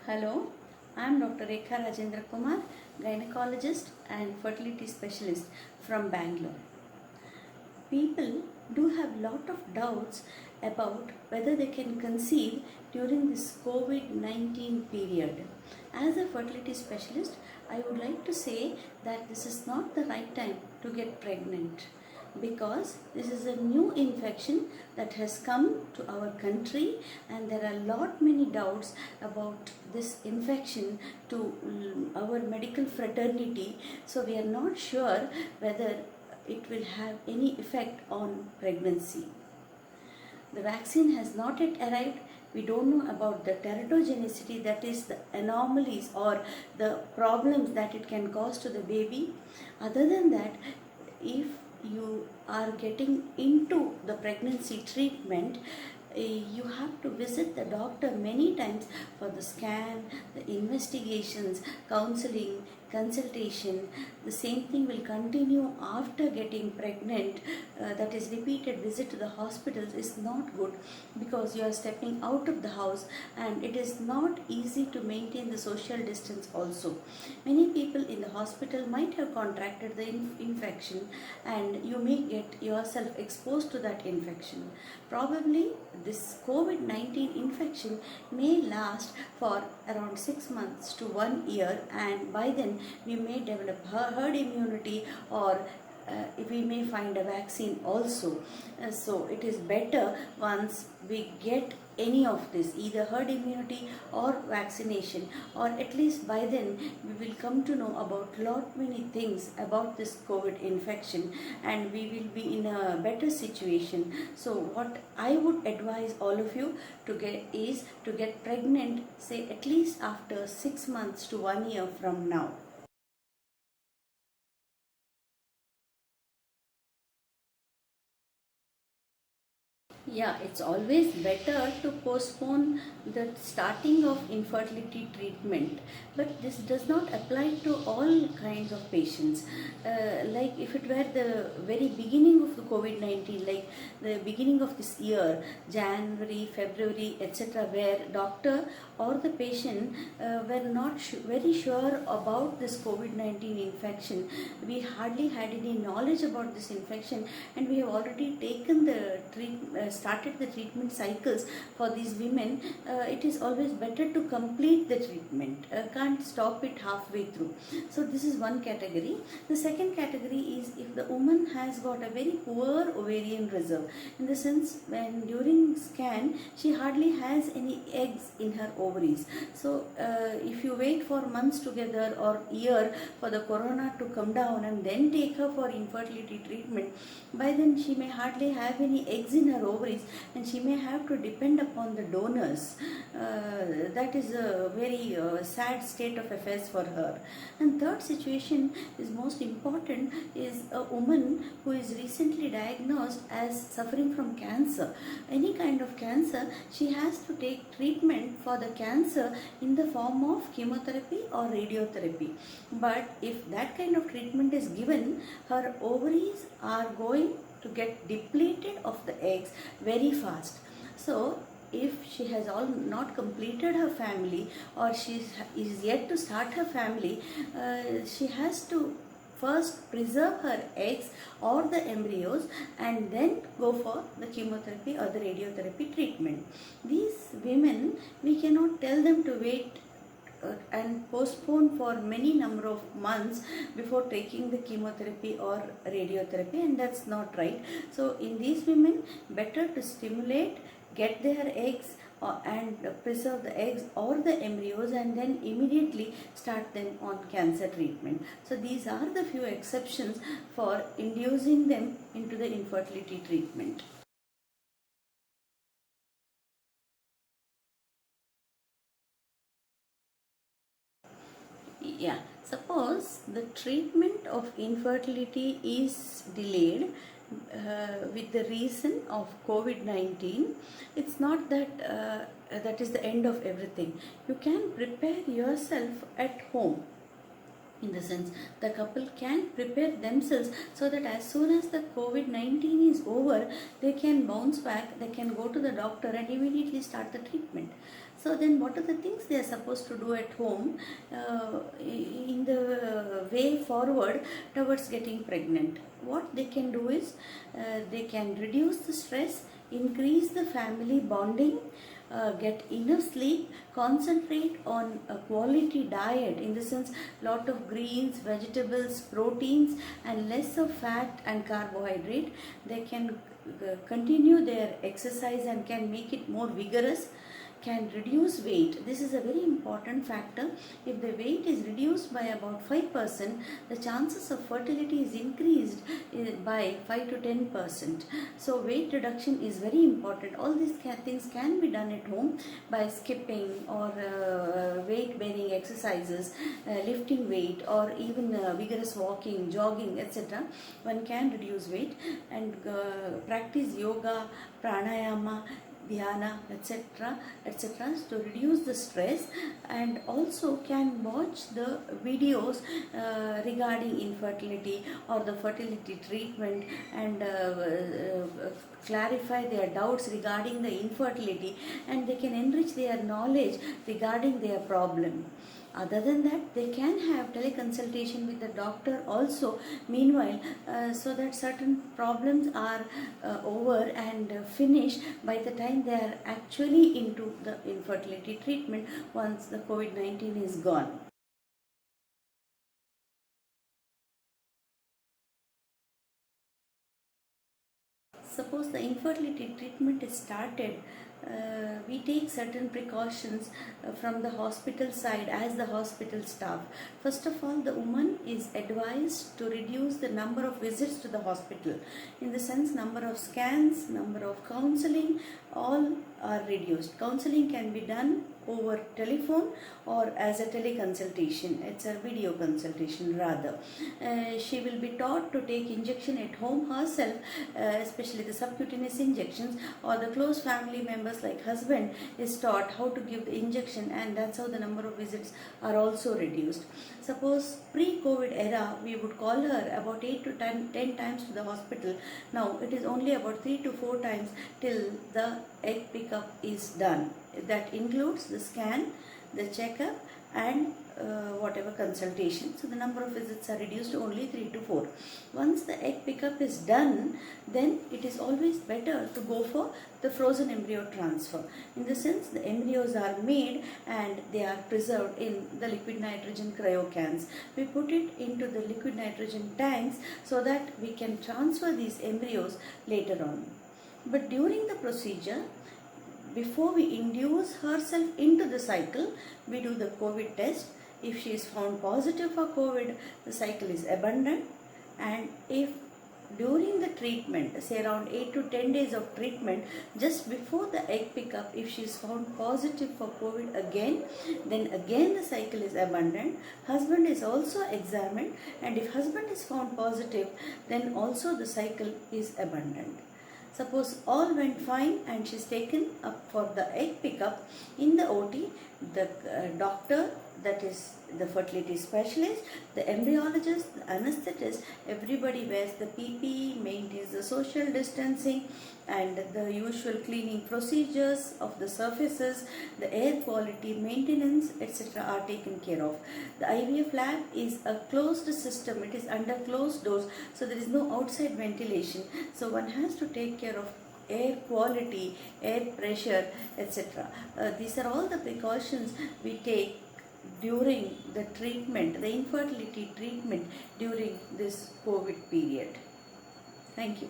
Hello, I am Dr. Rekha Rajendra Kumar, gynecologist and fertility specialist from Bangalore. People do have lot of doubts about whether they can conceive during this COVID-19 period. As a fertility specialist, I would like to say that this is not the right time to get pregnant because this is a new infection that has come to our country, and there are lot many doubts about this infection to our medical fraternity. So we are not sure whether it will have any effect on pregnancy. The vaccine has not yet arrived. We don't know about the teratogenicity, that is the anomalies or the problems that it can cause to the baby. Other than that, if you are getting into the pregnancy treatment, you have to visit the doctor many times for the scan, the investigations, counseling, consultation. The same thing will continue after getting pregnant. That is, repeated visit to the hospitals is not good because you are stepping out of the house and it is not easy to maintain the social distance also. Many people in the hospital might have contracted the infection and you may get yourself exposed to that infection. Probably this COVID-19 infection may last for around 6 months to 1 year, and by then we may develop herd immunity, or we may find a vaccine also. So it is better once we get any of this, either herd immunity or vaccination, or at least by then we will come to know about lot many things about this COVID infection and we will be in a better situation. So what I would advise all of you to get is to get pregnant, say at least after 6 months to 1 year from now. Yeah, it's always better to postpone the starting of infertility treatment, but this does not apply to all kinds of patients. Like if it were the very beginning of the COVID-19, like the beginning of this year, January, February, etc., where doctor or the patient were not very sure about this COVID-19 infection. We hardly had any knowledge about this infection, and we have already taken the started the treatment cycles for these women. It is always better to complete the treatment, can't stop it halfway through. So this is one category. The second category is if the woman has got a very poor ovarian reserve, in the sense when during scan she hardly has any eggs in her ovaries. So if you wait for months together or year for the corona to come down and then take her for infertility treatment, by then she may hardly have any eggs in her ovaries and she may have to depend upon the donors. That is a very sad state of affairs for her. And third situation is most important, is a woman who is recently diagnosed as suffering from cancer. Any kind of cancer, she has to take treatment for the cancer in the form of chemotherapy or radiotherapy. But if that kind of treatment is given, her ovaries are going to get depleted of the eggs very fast. So if she has not completed her family, or she is yet to start her family, she has to first preserve her eggs or the embryos and then go for the chemotherapy or the radiotherapy treatment. These women, we cannot tell them to wait and postpone for many number of months before taking the chemotherapy or radiotherapy, and that's not right. So in these women, better to stimulate, get their eggs and preserve the eggs or the embryos, and then immediately start them on cancer treatment. So these are the few exceptions for inducing them into the infertility treatment. Yeah, suppose the treatment of infertility is delayed with the reason of COVID-19, it's not that that is the end of everything. You can prepare yourself at home. In the sense, the couple can prepare themselves so that as soon as the COVID-19 is over, they can bounce back, they can go to the doctor and immediately start the treatment. So then what are the things they are supposed to do at home in the way forward towards getting pregnant? What they can do is they can reduce the stress, increase the family bonding, get enough sleep, concentrate on a quality diet, in the sense lot of greens, vegetables, proteins, and less of fat and carbohydrate. They can continue their exercise and can make it more vigorous, can reduce weight. This is a very important factor. If the weight is reduced by about 5%, the chances of fertility is increased by 5 to 10%. So weight reduction is very important. All these things can be done at home by skipping or weight bearing exercises, lifting weight, or even vigorous walking, jogging, etc. One can reduce weight, and practice yoga, pranayama, dhyana, etc., etc., to reduce the stress, and also can watch the videos regarding infertility or the fertility treatment, and clarify their doubts regarding the infertility, and they can enrich their knowledge regarding their problem. Other than that, they can have teleconsultation with the doctor also meanwhile, so that certain problems are over and finished by the time they are actually into the infertility treatment once the COVID-19 is gone. Suppose the infertility treatment is started, we take certain precautions from the hospital side as the hospital staff. First of all, the woman is advised to reduce the number of visits to the hospital, in the sense number of scans, number of counseling, all are reduced. Counseling can be done over telephone or as a teleconsultation. It's a video consultation rather. She will be taught to take injection at home herself, especially the subcutaneous injections, or the close family members like husband is taught how to give the injection, and that's how the number of visits are also reduced. Suppose pre-COVID era, we would call her about 8 to 10 times to the hospital. Now it is only about 3 to 4 times till the egg pickup is done. That includes the scan, the checkup, and whatever consultation. So the number of visits are reduced to only 3 to 4. Once the egg pickup is done, then it is always better to go for the frozen embryo transfer. In the sense, the embryos are made and they are preserved in the liquid nitrogen cryocans. We put it into the liquid nitrogen tanks so that we can transfer these embryos later on. But during the procedure, before we induce herself into the cycle, we do the COVID test. If she is found positive for COVID, the cycle is abandoned. And if during the treatment, say around 8 to 10 days of treatment, just before the egg pickup, if she is found positive for COVID again, then again the cycle is abandoned. Husband is also examined, and if husband is found positive, then also the cycle is abandoned. Suppose all went fine and she's taken up for the egg pickup in the OT, the doctor, that is the fertility specialist, the embryologist, the anesthetist, everybody wears the PPE, maintains the social distancing, and the usual cleaning procedures of the surfaces, the air quality maintenance, etc. are taken care of. The IVF lab is a closed system, it is under closed doors, so there is no outside ventilation. So one has to take care of air quality, air pressure, etc. These are all the precautions we take during the treatment, the infertility treatment during this COVID period. Thank you.